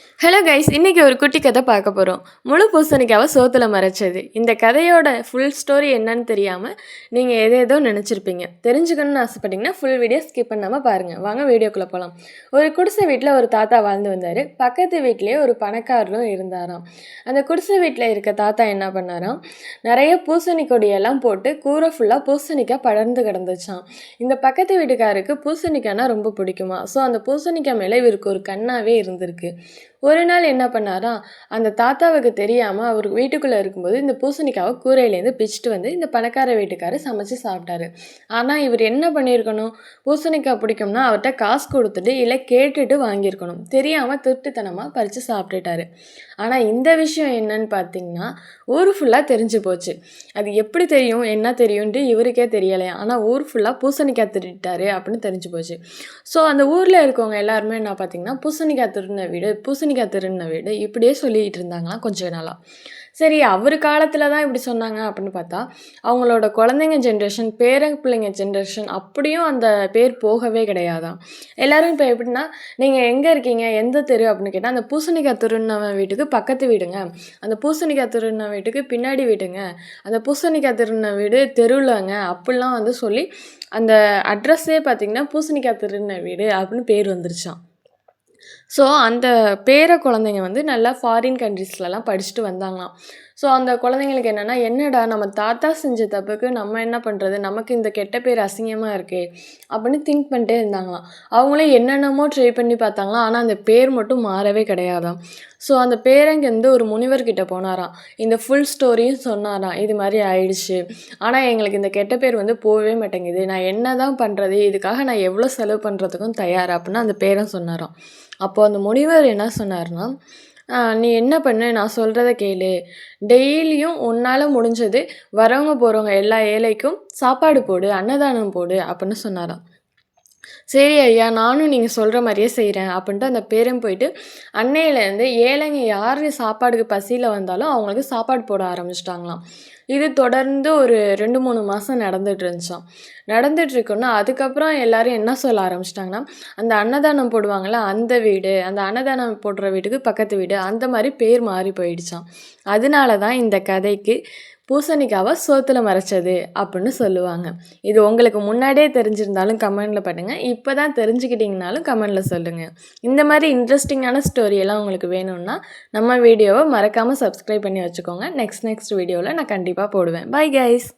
Hello guys, இன்னைக்கு ஒரு குட்டி கதை பார்க்க போகிறோம். முழு பூசணிக்காவை சோத்துல மறைச்சது. இந்த கதையோட ஃபுல் ஸ்டோரி என்னன்னு தெரியாமல் நீங்கள் ஏதேதோ நினச்சிருப்பீங்க. தெரிஞ்சுக்கணும்னு ஆசைப்பட்டீங்கன்னா ஃபுல் வீடியோ ஸ்கிப் பண்ணாமல் பாருங்கள். வாங்க வீடியோக்குள்ளே போகலாம். ஒரு குடிசை வீட்டில் ஒரு தாத்தா வாழ்ந்து வந்தார். பக்கத்து வீட்டிலே ஒரு பணக்காரரும் இருந்தாராம். அந்த குடிசை வீட்டில் இருக்க தாத்தா என்ன பண்ணாராம், நிறைய பூசணி கொடியெல்லாம் போட்டு கூரை ஃபுல்லாக பூசணிக்காய் படர்ந்து கிடந்துச்சான். இந்த பக்கத்து வீட்டுக்காருக்கு பூசணிக்காய்னா ரொம்ப பிடிக்குமா. ஸோ அந்த பூசணிக்காய் மேலே இவருக்கு ஒரு கண்ணாவே இருந்திருக்கு. ஒரு நாள் என்ன பண்ணாரா, அந்த தாத்தாவுக்கு தெரியாமல் அவர் வீட்டுக்குள்ளே இருக்கும்போது இந்த பூசணிக்காவை கூரையிலேருந்து பிச்சுட்டு வந்து இந்த பணக்கார வீட்டுக்காரர் சமைச்சு சாப்பிட்டாரு. ஆனால் இவர் என்ன பண்ணியிருக்கணும், பூசணிக்காய் பிடிக்கும்னா அவர்கிட்ட காசு கொடுத்துட்டு இல்லை கேட்டுட்டு வாங்கியிருக்கணும். தெரியாமல் திருட்டுத்தனமாக பறித்து சாப்பிட்டுட்டாரு. ஆனால் இந்த விஷயம் என்னன்னு பார்த்தீங்கன்னா, ஊர் ஃபுல்லாக தெரிஞ்சு போச்சு. அது எப்படி தெரியும், என்ன தெரியும்ன்ட்டு இவருக்கே தெரியலையா. ஆனால் ஊர் ஃபுல்லாக பூசணிக்காய் திருட்டாரு அப்படின்னு தெரிஞ்சு போச்சு. ஸோ அந்த ஊரில் இருக்கவங்க எல்லாருமே என்ன பார்த்தீங்கன்னா, பூசணிக்காய் திருடின வீடு இப்படியே சொல்லிகிட்டு இருந்தாங்களாம் கொஞ்ச நாளாக. சரி, அவர் காலத்தில் தான் இப்படி சொன்னாங்க அப்படின்னு பார்த்தா, அவங்களோட குழந்தைங்க ஜென்ரேஷன், பேர பிள்ளைங்க ஜென்ரேஷன் அப்படியும் அந்த பேர் போகவே கிடையாதான். எல்லோரும் இப்போ எப்படின்னா, நீங்கள் எங்கே இருக்கீங்க, எந்த தெரு அப்படின்னு கேட்டால், அந்த பூசணிக்காய் திருடினவன் வீட்டுக்கு பக்கத்து வீடுங்க, அந்த பூசணிக்காய் திருடின வீட்டுக்கு பின்னாடி வீடுங்க, அந்த பூசணிக்காய் திருடின வீடு தெருவில்ங்க அப்படிலாம் வந்து சொல்லி அந்த அட்ரஸே பார்த்திங்கன்னா பூசணிக்காய் திருடின வீடு அப்படின்னு பேர் வந்துருச்சான். ஸோ அந்த பேர குழந்தைங்க வந்து நல்லா ஃபாரின் கண்ட்ரீஸ்லலாம் படிச்சுட்டு வந்தாங்களாம். ஸோ அந்த குழந்தைங்களுக்கு என்னென்னா, என்னடா நம்ம தாத்தா செஞ்ச தப்புக்கு நம்ம என்ன பண்ணுறது, நமக்கு இந்த கெட்ட பேர் அசிங்கமாக இருக்கே அப்படின்னு திங்க் பண்ணிட்டே இருந்தாங்களாம். அவங்களே என்னென்னமோ ட்ரை பண்ணி பார்த்தாங்களாம். ஆனால் அந்த பேர் மட்டும் மாறவே கிடையாதாம். ஸோ அந்த பேரங்க வந்து ஒரு முனிவர்கிட்ட போனாராம். இந்த ஃபுல் ஸ்டோரியும் சொன்னாராம். இது மாதிரி ஆயிடுச்சு, ஆனால் எங்களுக்கு இந்த கெட்ட பேர் வந்து போகவே மாட்டேங்குது, நான் என்ன தான் பண்ணுறது, இதுக்காக நான் எவ்வளோ செலவு பண்ணுறதுக்கும் தயார் அப்படின்னு அந்த பேரன் சொன்னாராம். அப்போது அந்த முனிவர் என்ன சொன்னார்னா, நீ என்ன பண்ணு, நான் சொல்கிறத கேளு, டெய்லியும் உன்னால் முடிஞ்சது வரவங்க போகிறவங்க எல்லா ஏழைக்கும் சாப்பாடு போடு, அன்னதானம் போடு அப்படின்னு சொன்னாராம். சரி ஐயா, நானும் நீங்கள் சொல்கிற மாதிரியே செய்கிறேன் அப்படின்ட்டு அந்த பேரன் போயிட்டு அன்னையிலேருந்து ஏழைங்க யார் சாப்பாடுக்கு பசியில் வந்தாலும் அவங்களுக்கு சாப்பாடு போட ஆரம்பிச்சிட்டாங்களாம். இது தொடர்ந்து ஒரு 2-3 மாதம் நடந்துகிட்டு இருந்துச்சான். நடந்துகிட்ருக்குன்னா அதுக்கப்புறம் எல்லோரும் என்ன சொல்ல ஆரம்பிச்சிட்டாங்கன்னா, அந்த அன்னதானம் போடுவாங்கள்ல அந்த வீடு, அந்த அன்னதானம் போடுற வீட்டுக்கு பக்கத்து வீடு, அந்த மாதிரி பேர் மாறி போயிடுச்சான். அதனால தான் இந்த கதைக்கு பூசணிக்காவை சோத்துல மறைச்சது அப்படின்னு சொல்லுவாங்க. இது உங்களுக்கு முன்னாடியே தெரிஞ்சிருந்தாலும் கமெண்டில் பண்ணுங்கள், இப்போ தான் தெரிஞ்சுக்கிட்டிங்கனாலும் கமெண்டில் சொல்லுங்கள். இந்த மாதிரி இன்ட்ரெஸ்டிங்கான ஸ்டோரியெல்லாம் உங்களுக்கு வேணும்னா நம்ம வீடியோவை மறக்காமல் சப்ஸ்கிரைப் பண்ணி வச்சுக்கோங்க. நெக்ஸ்ட் வீடியோவில் நான் கண்டிப்பாக போடுவேன். Bye guys.